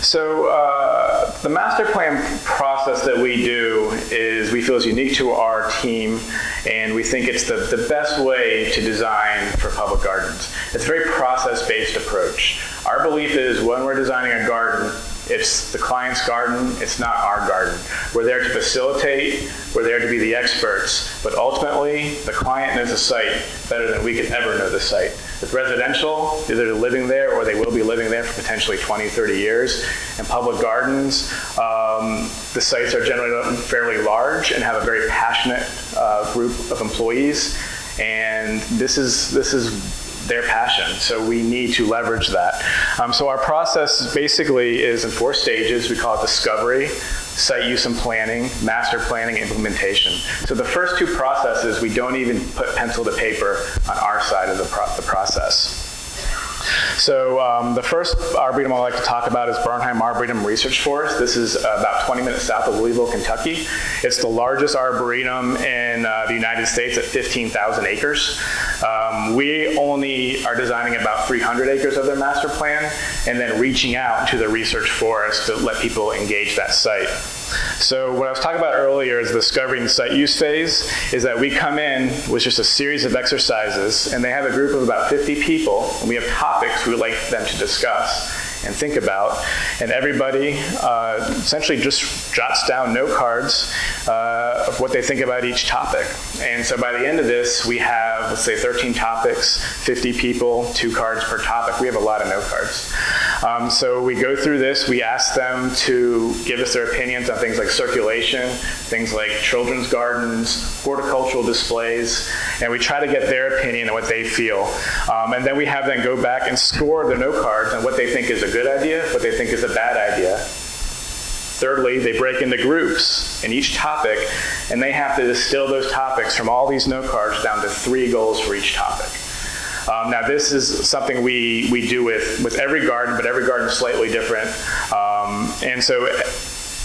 So the master plan process that we do is we feel is unique to our team, and we think it's the best way to design for public gardens. It's a very process-based approach. Our belief is when we're designing a garden, it's the client's garden, it's not our garden. We're there to facilitate, we're there to be the experts, but ultimately, the client knows the site better than we could ever know the site. With residential, either they're living there or they will be living there for potentially 20, 30 years. In public gardens, the sites are generally fairly large and have a very passionate group of employees, and this is their passion, so we need to leverage that. So our process basically is in 4 stages. We call it discovery, site use and planning, master planning, implementation. So the first 2 processes, we don't even put pencil to paper on our side of the process. So the first Arboretum I'd like to talk about is Bernheim Arboretum Research Forest. This is about 20 minutes south of Louisville, Kentucky. It's the largest arboretum in the United States at 15,000 acres. We only are designing about 300 acres of their master plan and then reaching out to the research forest to let people engage that site. So what I was talking about earlier is the discovery and site use phase, is that we come in with just a series of exercises, and they have a group of about 50 people, and we have topics we would like them to discuss and think about, and everybody essentially just jots down note cards of what they think about each topic. And so by the end of this, we have, let's say, 13 topics, 50 people, 2 cards per topic. We have a lot of note cards. So we go through this, we ask them to give us their opinions on things like circulation, things like children's gardens, horticultural displays, and we try to get their opinion on what they feel. And then we have them go back and score the note cards on what they think is a good idea, what they think is a bad idea. Thirdly, they break into groups in each topic, and they have to distill those topics from all these note cards down to 3 goals for each topic. Now this is something we do with every garden, but every garden is slightly different. And so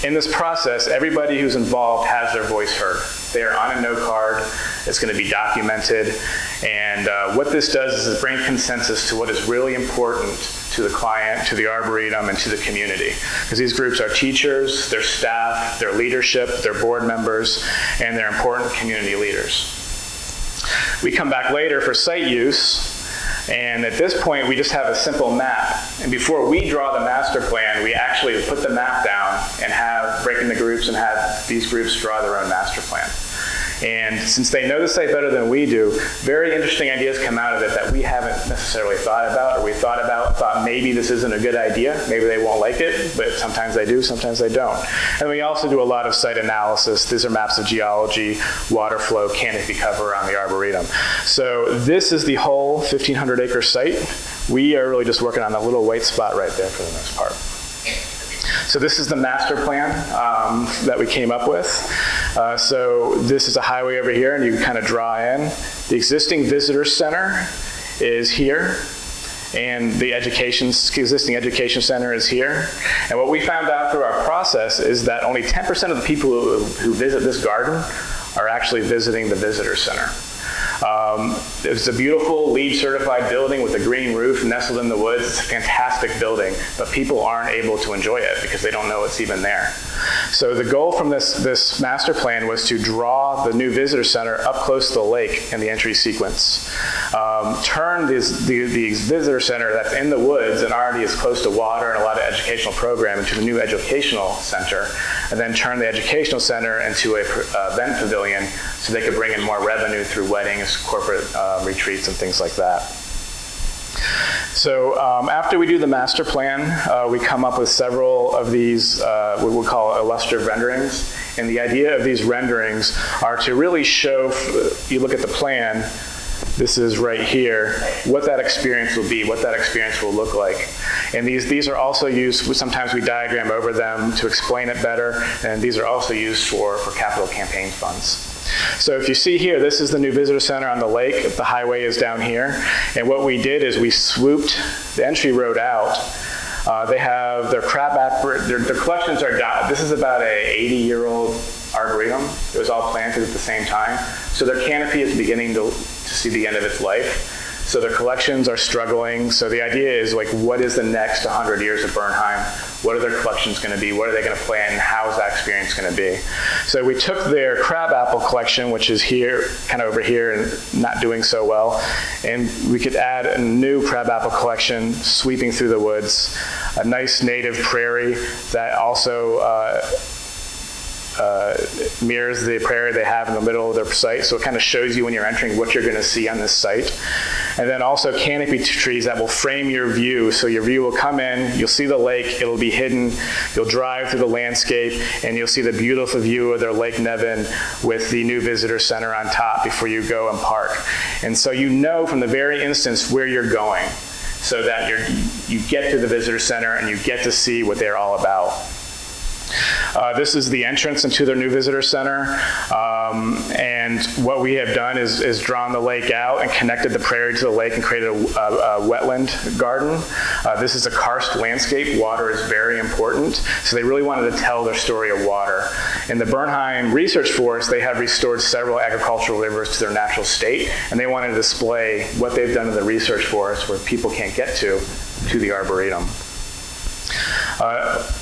in this process, everybody who's involved has their voice heard. They are on a note card, it's going to be documented, and what this does is it brings consensus to what is really important to the client, to the Arboretum, and to the community. Because these groups are teachers, their staff, their leadership, their board members, and they're important community leaders. We come back later for site use, and at this point we just have a simple map. And before we draw the master plan, we actually put the map down and break into groups and have these groups draw their own master plan. And since they know the site better than we do, very interesting ideas come out of it that we haven't necessarily thought about, or we thought maybe this isn't a good idea, maybe they won't like it, but sometimes they do, sometimes they don't. And we also do a lot of site analysis. These are maps of geology, water flow, canopy cover on the Arboretum. So this is the whole 1,500 acre site. We are really just working on a little white spot right there for the most part. So this is the master plan that we came up with. So this is a highway over here, and you can kind of draw in. The existing visitor center is here, and the existing education center is here. And what we found out through our process is that only 10% of the people who visit this garden are actually visiting the visitor center. It's a beautiful LEED certified building with a green roof nestled in the woods. It's a fantastic building, but people aren't able to enjoy it because they don't know it's even there. So the goal from this master plan was to draw the new visitor center up close to the lake in the entry sequence. Turn the visitor center that's in the woods and already is close to water and a lot of educational program into the new educational center, and then turn the educational center into a event pavilion so they could bring in more revenue through weddings, corporate retreats, and things like that. So after we do the master plan, we come up with several of these, what we'll call illustrative renderings. And the idea of these renderings are to really show, you look at the plan, this is right here, what that experience will be, what that experience will look like. And these are also used, sometimes we diagram over them to explain it better, and these are also used for capital campaign funds. So if you see here, this is the new visitor center on the lake. The highway is down here. And what we did is we swooped the entry road out. They have their their collections are, this is about a 80-year-old arboretum. It was all planted at the same time. So their canopy is beginning to see the end of its life. So their collections are struggling. So the idea is like, what is the next 100 years of Bernheim? What are their collections going to be? What are they going to plan? How is that experience going to be? So we took their crabapple collection, which is here, kind of over here, and not doing so well, and we could add a new crabapple collection sweeping through the woods, a nice native prairie that also mirrors the prairie they have in the middle of their site, so it kind of shows you when you're entering what you're going to see on this site. And then also canopy trees that will frame your view, so your view will come in, you'll see the lake, it'll be hidden, you'll drive through the landscape, and you'll see the beautiful view of their Lake Nevin with the new visitor center on top before you go and park. And so you know from the very instance where you're going, so that you get to the visitor center and you get to see what they're all about. This is the entrance into their new visitor center, and what we have done is drawn the lake out and connected the prairie to the lake and created a wetland garden. This is a karst landscape. Water is very important, so they really wanted to tell their story of water. In the Bernheim Research Forest, they have restored several agricultural rivers to their natural state, and they wanted to display what they've done in the research forest where people can't get to the Arboretum.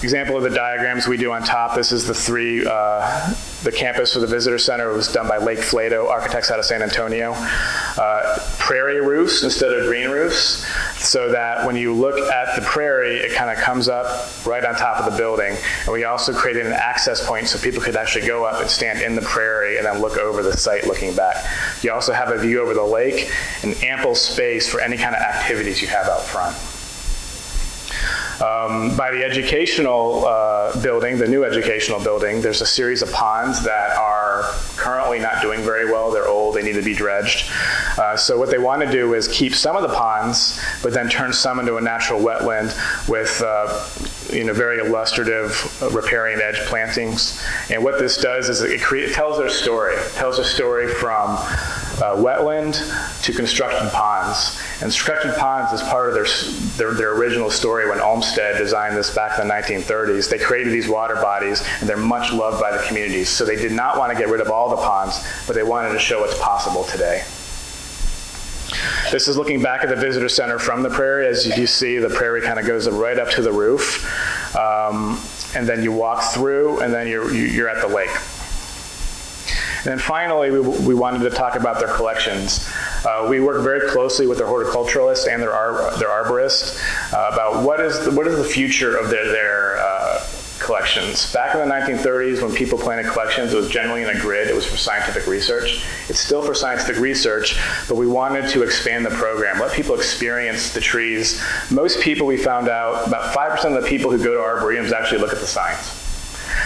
Example of the diagrams we do on top. This is the campus for the visitor center. It was done by Lake Flato, architects out of San Antonio. Prairie roofs instead of green roofs, so that when you look at the prairie, it kind of comes up right on top of the building. And we also created an access point so people could actually go up and stand in the prairie and then look over the site looking back. You also have a view over the lake and ample space for any kind of activities you have out front. By the educational building, the new educational building, there's a series of ponds that are currently not doing very well. They're old, they need to be dredged. So what they want to do is keep some of the ponds, but then turn some into a natural wetland with very illustrative riparian edge plantings. And what this does is it tells their story. It tells a story from wetland to constructed ponds. And constructed ponds is part of their original story when Olmsted designed this back in the 1930s. They created these water bodies, and they're much loved by the communities. So they did not want to get rid of all the ponds, but they wanted to show what's possible today. This is looking back at the visitor center from the prairie. As you see, the prairie kind of goes right up to the roof. And then you walk through, and then you're at the lake. And then finally, we wanted to talk about their collections. We work very closely with their horticulturalists and their arborists about what is the future of their collections. Back in the 1930s, when people planted collections, it was generally in a grid. It was for scientific research. It's still for scientific research, but we wanted to expand the program, let people experience the trees. Most people, we found out, about 5% of the people who go to arboretums actually look at the signs.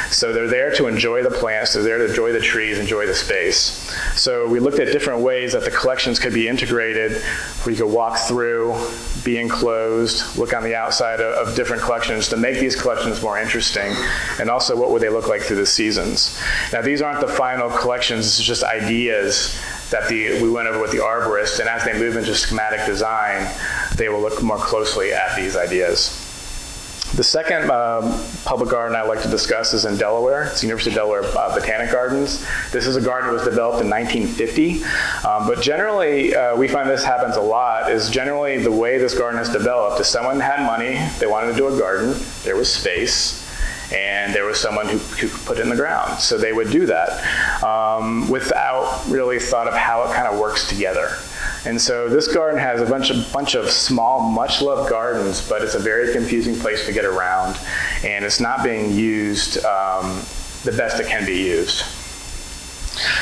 So they're there to enjoy the plants, they're there to enjoy the trees, enjoy the space. So we looked at different ways that the collections could be integrated, where you could walk through, be enclosed, look on the outside of different collections to make these collections more interesting, and also what would they look like through the seasons. Now these aren't the final collections, this is just ideas that we went over with the arborists, and as they move into schematic design, they will look more closely at these ideas. The second public garden I'd like to discuss is in Delaware. It's the University of Delaware Botanic Gardens. This is a garden that was developed in 1950, but generally, we find this happens a lot, is generally the way this garden is developed is someone had money, they wanted to do a garden, there was space, and there was someone who could put it in the ground. So they would do that without really thought of how it kind of works together. And so this garden has a bunch of small, much-loved gardens, but it's a very confusing place to get around, and it's not being used the best it can be used.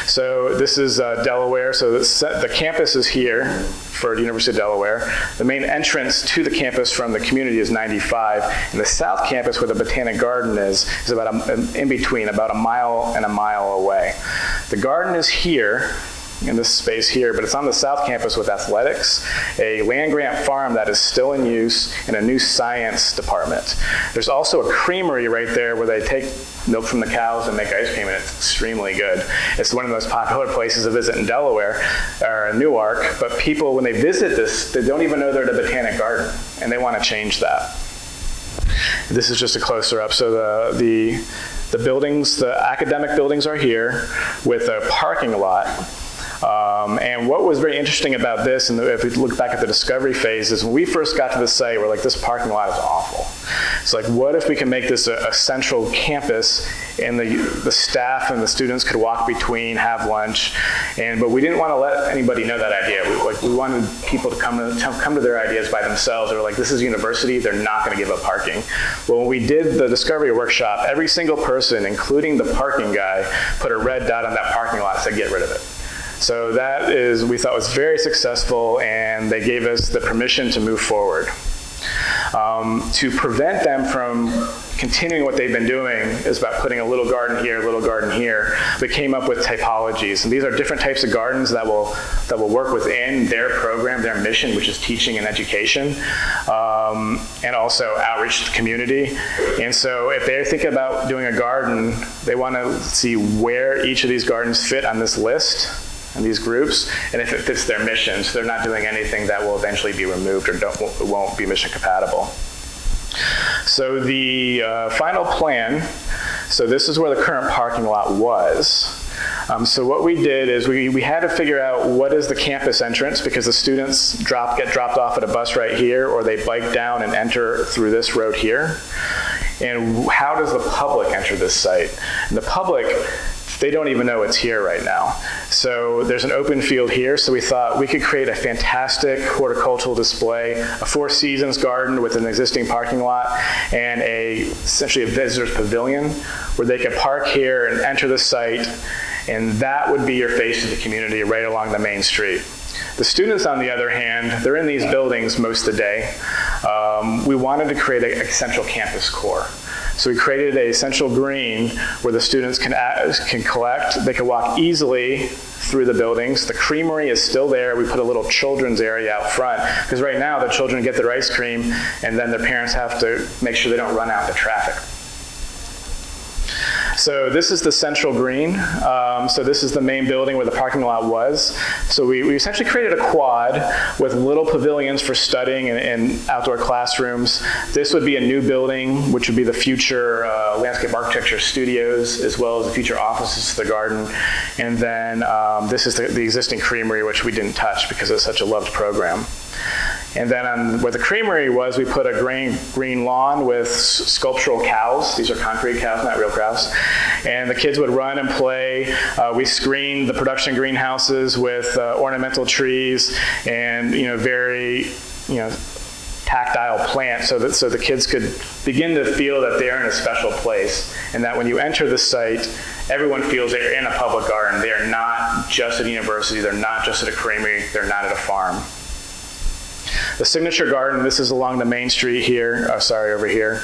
So this is Delaware. So the campus is here for the University of Delaware. The main entrance to the campus from the community is 95, and the south campus where the Botanic Garden is about in between, about a mile and a mile away. The garden is here, in this space here, but it's on the south campus with athletics, a land-grant farm that is still in use, and a new science department. There's also a creamery right there where they take milk from the cows and make ice cream, and it's extremely good. It's one of the most popular places to visit in Delaware, or in Newark, but people, when they visit this, they don't even know they're at a botanic garden, and they want to change that. This is just a closer up. So the buildings, the academic buildings are here with a parking lot. And what was very interesting about this, and if we look back at the discovery phase, is when we first got to the site, we're like, this parking lot is awful. It's like, what if we can make this a central campus, and the staff and the students could walk between, have lunch, but we didn't want to let anybody know that idea. We wanted people to come to their ideas by themselves. They were like, this is a university, they're not going to give up parking. Well, when we did the discovery workshop, every single person, including the parking guy, put a red dot on that parking lot and said, get rid of it. So that we thought was very successful, and they gave us the permission to move forward. To prevent them from continuing what they've been doing is about putting a little garden here, a little garden here. We came up with typologies, and these are different types of gardens that will work within their program, their mission, which is teaching and education, and also outreach to the community. And so if they're thinking about doing a garden, they want to see where each of these gardens fit on this list and these groups, and if it fits their mission, so they're not doing anything that will eventually be removed or won't be mission compatible. So the final plan, so this is where the current parking lot was. So what we did is we had to figure out what is the campus entrance, because the students get dropped off at a bus right here, or they bike down and enter through this road here. And how does the public enter this site? And the public, they don't even know it's here right now. So there's an open field here, so we thought we could create a fantastic horticultural display, a Four Seasons garden with an existing parking lot, and essentially a visitor's pavilion where they could park here and enter the site, and that would be your face to the community right along the main street. The students, on the other hand, they're in these buildings most of the day. We wanted to create a central campus core. So we created a central green where the students can collect. They can walk easily through the buildings. The creamery is still there. We put a little children's area out front, because right now the children get their ice cream, and then their parents have to make sure they don't run out into traffic. So this is the central green. So this is the main building where the parking lot was. So we essentially created a quad with little pavilions for studying and outdoor classrooms. This would be a new building, which would be the future landscape architecture studios, as well as the future offices to the garden. And then this is the existing creamery, which we didn't touch because it's such a loved program. And then where the creamery was, we put a green lawn with sculptural cows. These are concrete cows, not real cows. And the kids would run and play. We screened the production greenhouses with ornamental trees and very tactile plants, so the kids could begin to feel that they're in a special place, and that when you enter the site, everyone feels they're in a public garden. They are not just at a university. They're not just at a creamery. They're not at a farm. The signature garden, this is along the main street here, over here.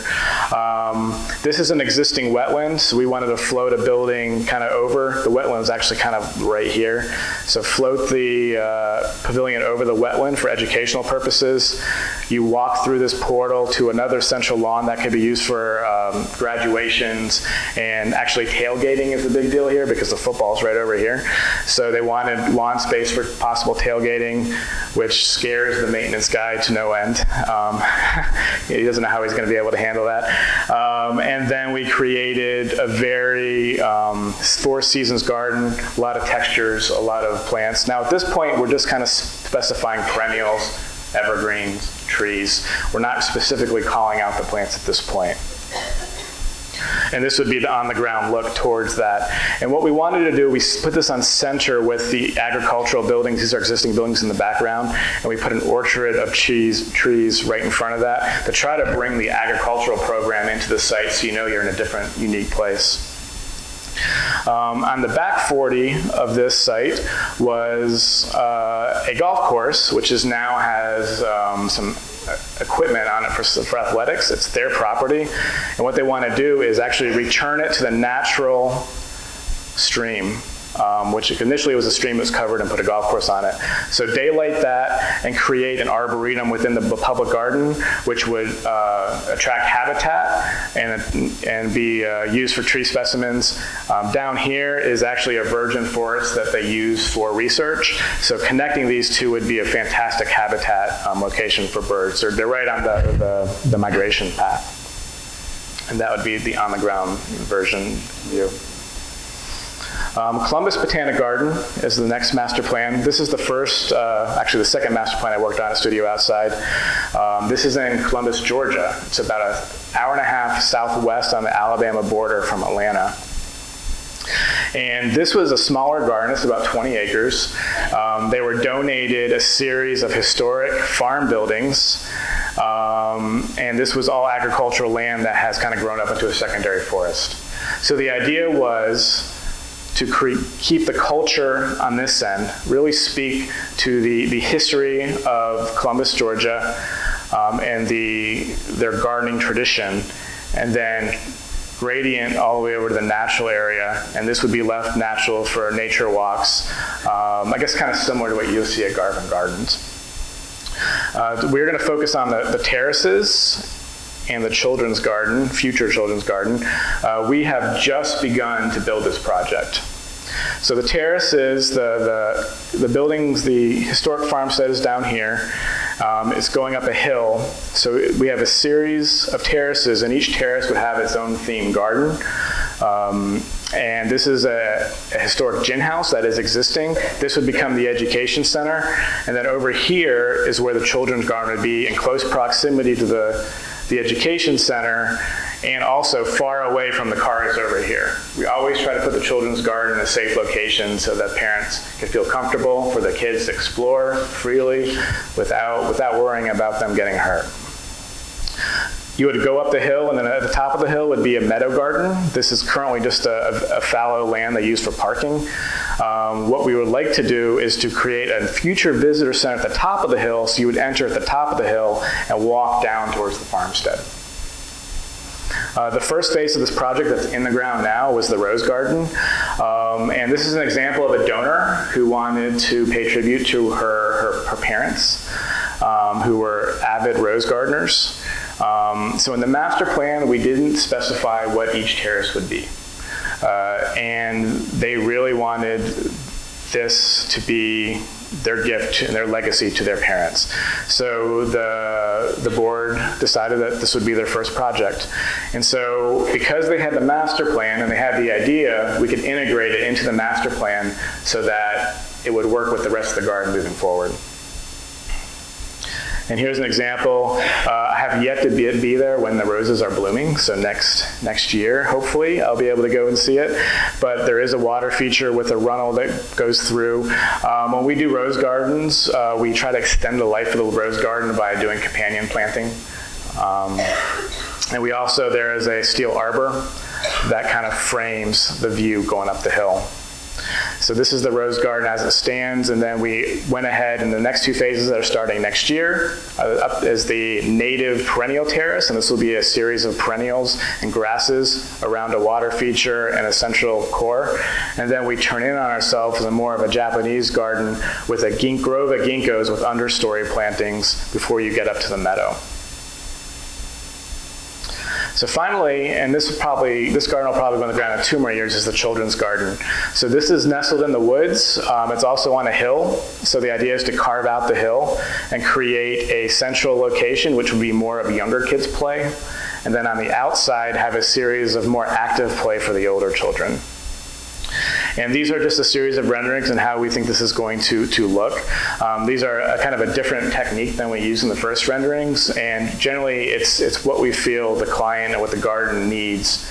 This is an existing wetland, so we wanted to float a building kind of over. The wetland is actually kind of right here. So float the pavilion over the wetland for educational purposes. You walk through this portal to another central lawn that could be used for graduations, and actually tailgating is a big deal here because the football's right over here. So they wanted lawn space for possible tailgating, which scares the maintenance guy to no end. He doesn't know how he's going to be able to handle that. And then we created a very Four Seasons garden, a lot of textures, a lot of plants. Now at this point, we're just kind of specifying perennials, evergreens, trees. We're not specifically calling out the plants at this point. And this would be the on-the-ground look towards that. And what we wanted to do, we put this on center with the agricultural buildings. These are existing buildings in the background. And we put an orchard of trees right in front of that to try to bring the agricultural program into the site so you know you're in a different, unique place. On the back 40 of this site was a golf course, which now has some equipment on it for athletics. It's their property. And what they want to do is actually return it to the natural stream, which initially was a stream that was covered, and put a golf course on it. So daylight that and create an arboretum within the public garden, which would attract habitat and be used for tree specimens. Down here is actually a virgin forest that they use for research. So connecting these two would be a fantastic habitat location for birds. They're right on the migration path. And that would be the on-the-ground version view. Columbus Botanic Garden is the next master plan. This is the first, actually the second master plan I worked on, a studio outside. This is in Columbus, Georgia. It's about an hour and a half southwest on the Alabama border from Atlanta. And this was a smaller garden. It's about 20 acres. They were donated a series of historic farm buildings. And this was all agricultural land that has kind of grown up into a secondary forest. So the idea was to keep the culture on this end, really speak to the history of Columbus, Georgia, and their gardening tradition, and then gradient all the way over to the natural area, and this would be left natural for nature walks. I guess kind of similar to what you'll see at Grapevine Gardens. We're going to focus on the terraces and the children's garden, future children's garden. We have just begun to build this project. So the terraces, the buildings, the historic farmstead is down here. It's going up a hill. So we have a series of terraces, and each terrace would have its own themed garden. And this is a historic gin house that is existing. This would become the education center. And then over here is where the children's garden would be, in close proximity to the education center, and also far away from the cars over here. We always try to put the children's garden in a safe location so that parents can feel comfortable for the kids to explore freely without worrying about them getting hurt. You would go up the hill, and then at the top of the hill would be a meadow garden. This is currently just a fallow land they use for parking. What we would like to do is to create a future visitor center at the top of the hill, so you would enter at the top of the hill and walk down towards the farmstead. The first phase of this project that's in the ground now was the rose garden. And this is an example of a donor who wanted to pay tribute to her parents, who were avid rose gardeners. So in the master plan, we didn't specify what each terrace would be. And they really wanted this to be their gift and their legacy to their parents. So the board decided that this would be their first project. And so because they had the master plan and they had the idea, we could integrate it into the master plan so that it would work with the rest of the garden moving forward. And here's an example. I have yet to be there when the roses are blooming, so next year, hopefully, I'll be able to go and see it. But there is a water feature with a runnel that goes through. When we do rose gardens, we try to extend the life of the rose garden by doing companion planting. And we also, there is a steel arbor that kind of frames the view going up the hill. So this is the rose garden as it stands, and then we went ahead in the next two phases that are starting next year. Up is the native perennial terrace, and this will be a series of perennials and grasses around a water feature and a central core. And then we turn in on ourselves in more of a Japanese garden with a grove of ginkgos with understory plantings before you get up to the meadow. So finally, and this garden will probably be on the ground in 2 more years, is the children's garden. So this is nestled in the woods. It's also on a hill. So the idea is to carve out the hill and create a central location, which would be more of younger kids' play. And then on the outside, have a series of more active play for the older children. And these are just a series of renderings and how we think this is going to look. These are a kind of a different technique than we used in the first renderings, and generally it's what we feel the client and what the garden needs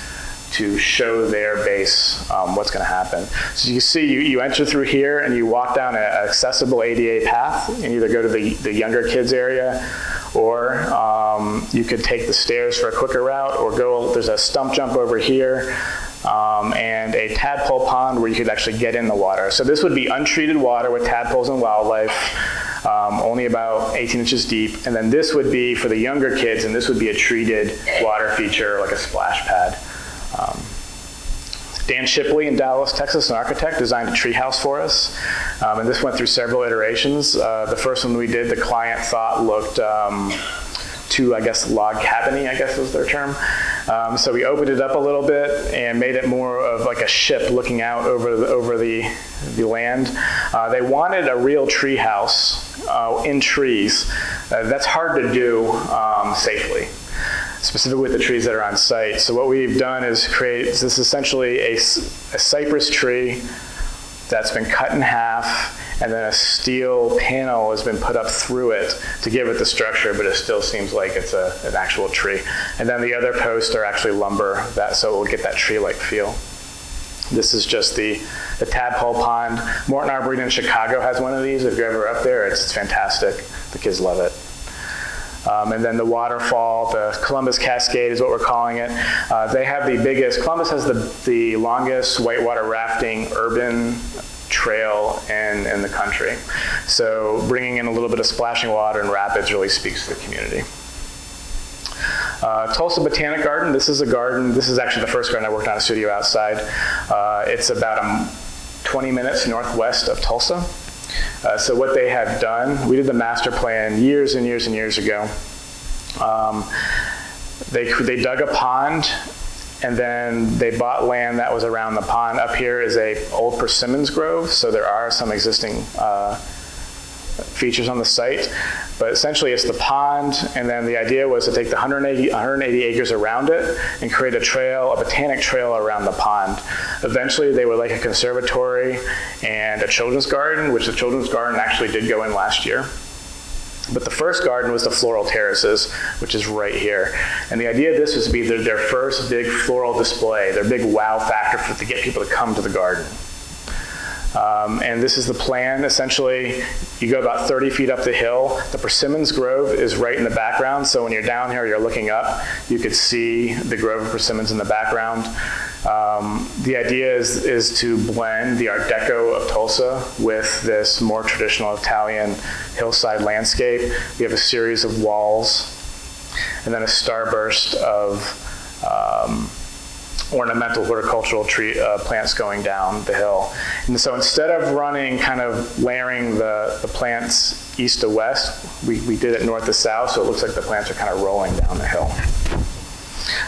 to show their base what's going to happen. So you see, you enter through here and you walk down an accessible ADA path and either go to the younger kids area, or you could take the stairs for a quicker route, or there's a stump jump over here. And a tadpole pond where you could actually get in the water. So this would be untreated water with tadpoles and wildlife, only about 18 inches deep. And then this would be for the younger kids, and this would be a treated water feature, like a splash pad. Dan Shipley in Dallas, Texas, an architect, designed a treehouse for us. And this went through several iterations. The first one we did, the client thought looked too, I guess, log cabin-y, I guess was their term. So we opened it up a little bit and made it more of like a ship looking out over the land. They wanted a real tree house in trees. That's hard to do safely. specifically with the trees that are on site. So what we've done is create, this is essentially a cypress tree that's been cut in half, and then a steel panel has been put up through it to give it the structure, but it still seems like it's an actual tree. And then the other posts are actually lumber, so it will get that tree-like feel. This is just the tadpole pond. Morton Arboretum in Chicago has one of these. If you're ever up there, it's fantastic. The kids love it. And then the waterfall, the Columbus Cascade is what we're calling it. They have the biggest, Columbus has the longest whitewater rafting urban trail in the country. So bringing in a little bit of splashing water and rapids really speaks to the community. Tulsa Botanic Garden, this is a garden, this is actually the first garden I worked on a studio outside. It's about 20 minutes northwest of Tulsa. So what they have done, we did the master plan years and years and years ago. They dug a pond, and then they bought land that was around the pond. Up here is a old persimmons grove, so there are some existing features on the site. But essentially it's the pond, and then the idea was to take the 180 acres around it and create a trail, a botanic trail around the pond. Eventually they would like a conservatory and a children's garden, which the children's garden actually did go in last year. But the first garden was the floral terraces, which is right here. And the idea of this was to be their first big floral display, their big wow factor to get people to come to the garden. And this is the plan. Essentially, you go about 30 feet up the hill. The persimmons grove is right in the background, so when you're down here, you're looking up, you could see the grove of persimmons in the background. The idea is to blend the Art Deco of Tulsa with this more traditional Italian hillside landscape. We have a series of walls, and then a starburst of ornamental horticultural tree plants going down the hill. And so instead of running, kind of layering the plants east to west, we did it north to south, so it looks like the plants are kind of rolling down the hill.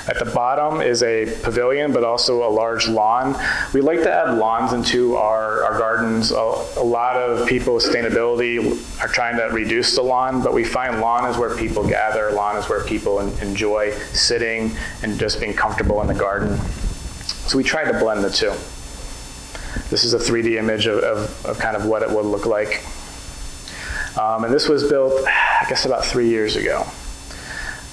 At the bottom is a pavilion, but also a large lawn. We like to add lawns into our gardens. A lot of people with sustainability are trying to reduce the lawn, but we find lawn is where people gather, lawn is where people enjoy sitting and just being comfortable in the garden. So we tried to blend the two. This is a 3D image of kind of what it would look like. And this was built, I guess, about 3 years ago.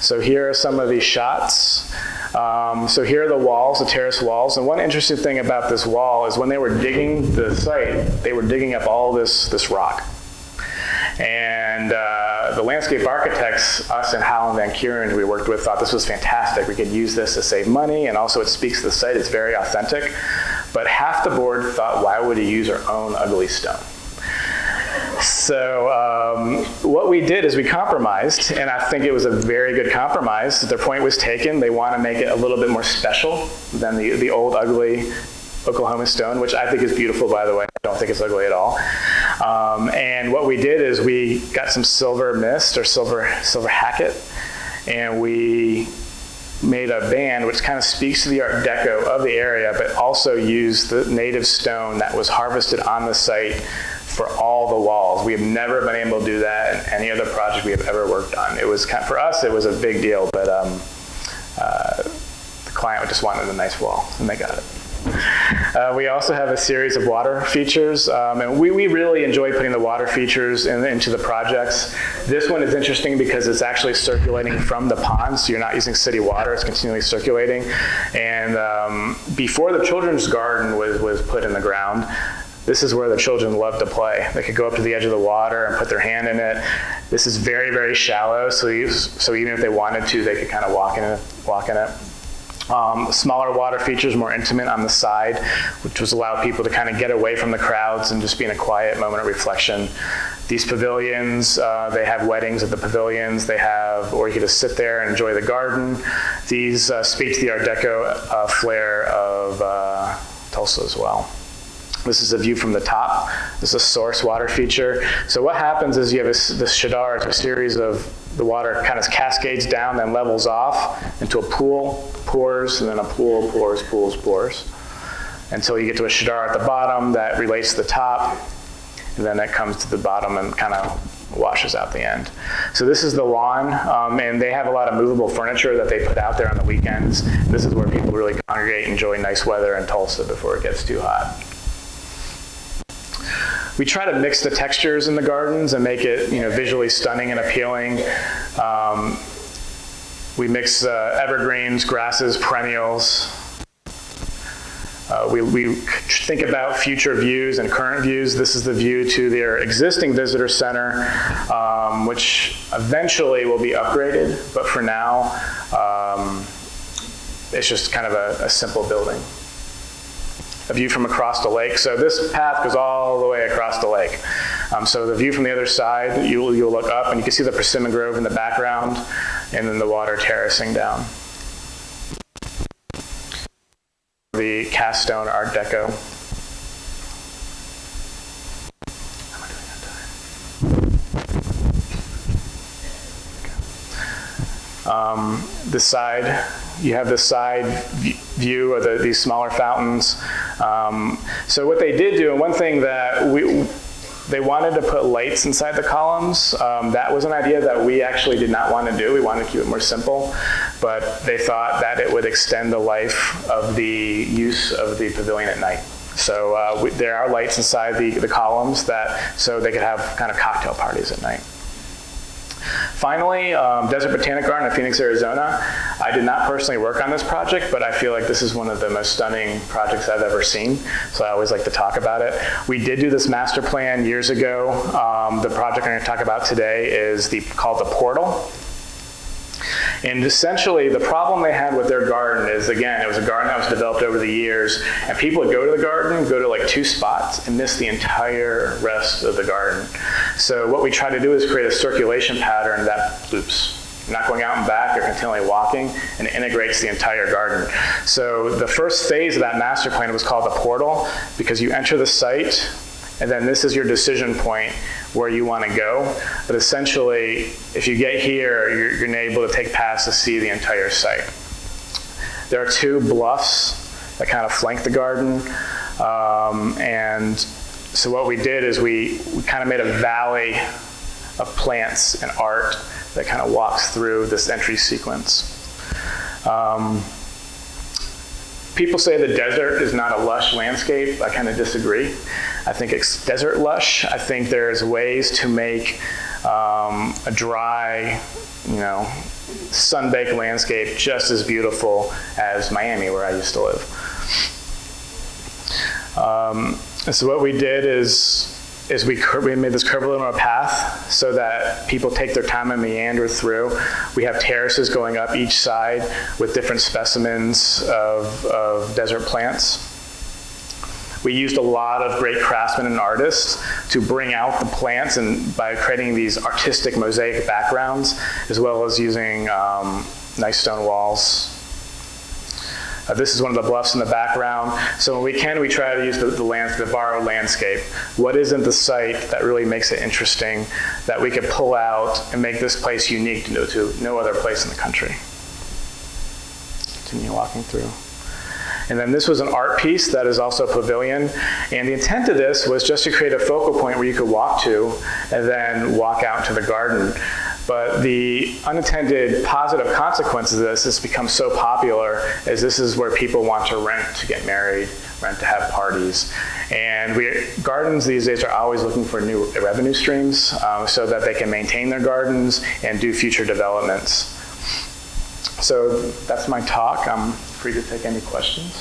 So here are some of these shots. So here are the walls, the terrace walls. And one interesting thing about this wall is when they were digging the site, they were digging up all this rock. And the landscape architects, us and Howland Van Kuren, who we worked with, thought this was fantastic. We could use this to save money, and also it speaks to the site. It's very authentic. But half the board thought, why would we use our own ugly stone? So what we did is we compromised, and I think it was a very good compromise. Their point was taken. They want to make it a little bit more special than the old ugly Oklahoma stone, which I think is beautiful, by the way. I don't think it's ugly at all. And what we did is we got some silver mist or silver hacket, and we made a band which kind of speaks to the Art Deco of the area, but also used the native stone that was harvested on the site for all the walls. We have never been able to do that in any other project we have ever worked on. It was for us, it was a big deal, but the client just wanted a nice wall, and they got it. We also have a series of water features, and we really enjoy putting the water features into the projects. This one is interesting because it's actually circulating from the pond, so you're not using city water, it's continually circulating. And before the children's garden was put in the ground, this is where the children love to play. They could go up to the edge of the water and put their hand in it. This is very, very shallow, so even if they wanted to, they could kind of walk in it. Smaller water features, more intimate on the side, which was allow people to kind of get away from the crowds and just be in a quiet moment of reflection. These pavilions, they have weddings at the pavilions. They have, or you could just sit there and enjoy the garden. These speak to the Art Deco flair of Tulsa as well. This is a view from the top. This is a source water feature. So what happens is you have this shadar, it's a series of the water kind of cascades down, then levels off into a pool, pours, and then a pool, pours, until you get to a shadar at the bottom that relates to the top, and then that comes to the bottom and kind of washes out the end. So this is the lawn, and they have a lot of movable furniture that they put out there on the weekends. This is where people really congregate, enjoy nice weather in Tulsa before it gets too hot. We try to mix the textures in the gardens and make it, visually stunning and appealing. We mix evergreens, grasses, perennials. We think about future views and current views. This is the view to their existing visitor center, which eventually will be upgraded, but for now, it's just kind of a simple building. A view from across the lake. So this path goes all the way across the lake. So the view from the other side, you'll look up and you can see the persimmon grove in the background and then the water terracing down. The cast stone Art Deco. This side, you have the side view of these smaller fountains. So what they did do, and one thing that they wanted to put lights inside the columns. That was an idea that we actually did not want to do. We wanted to keep it more simple, but they thought that it would extend the life of the use of the pavilion at night. So there are lights inside the columns so they could have kind of cocktail parties at night. Finally, Desert Botanic Garden in Phoenix, Arizona. I did not personally work on this project, but I feel like this is one of the most stunning projects I've ever seen, so I always like to talk about it. We did do this master plan years ago. The project I'm going to talk about today is called the Portal. And essentially, the problem they had with their garden is, again, it was a garden that was developed over the years, and people would go to the garden, go to like 2 spots, and miss the entire rest of the garden. So what we try to do is create a circulation pattern that loops. You're not going out and back, you're continually walking, and it integrates the entire garden. So the first phase of that master plan was called the Portal, because you enter the site, and then this is your decision point where you want to go. But essentially, if you get here, you're able to take paths to see the entire site. There are 2 bluffs that kind of flank the garden. And so what we did is we kind of made a valley of plants and art that kind of walks through this entry sequence. People say the desert is not a lush landscape. I kind of disagree. I think it's desert lush. I think there's ways to make a dry, sun-baked landscape just as beautiful as Miami, where I used to live. So what we did is we made this curvilinear path so that people take their time and meander through. We have terraces going up each side with different specimens of desert plants. We used a lot of great craftsmen and artists to bring out the plants, and by creating these artistic mosaic backgrounds, as well as using nice stone walls. This is one of the bluffs in the background. So when we can, we try to use the borrowed landscape. What is in the site that really makes it interesting, that we could pull out and make this place unique to no other place in the country. Continue walking through. And then this was an art piece that is also a pavilion. And the intent of this was just to create a focal point where you could walk to and then walk out to the garden. But the unintended positive consequences of this has become so popular as this is where people want to rent to get married, rent to have parties. And gardens these days are always looking for new revenue streams so that they can maintain their gardens and do future developments. So that's my talk. I'm free to take any questions.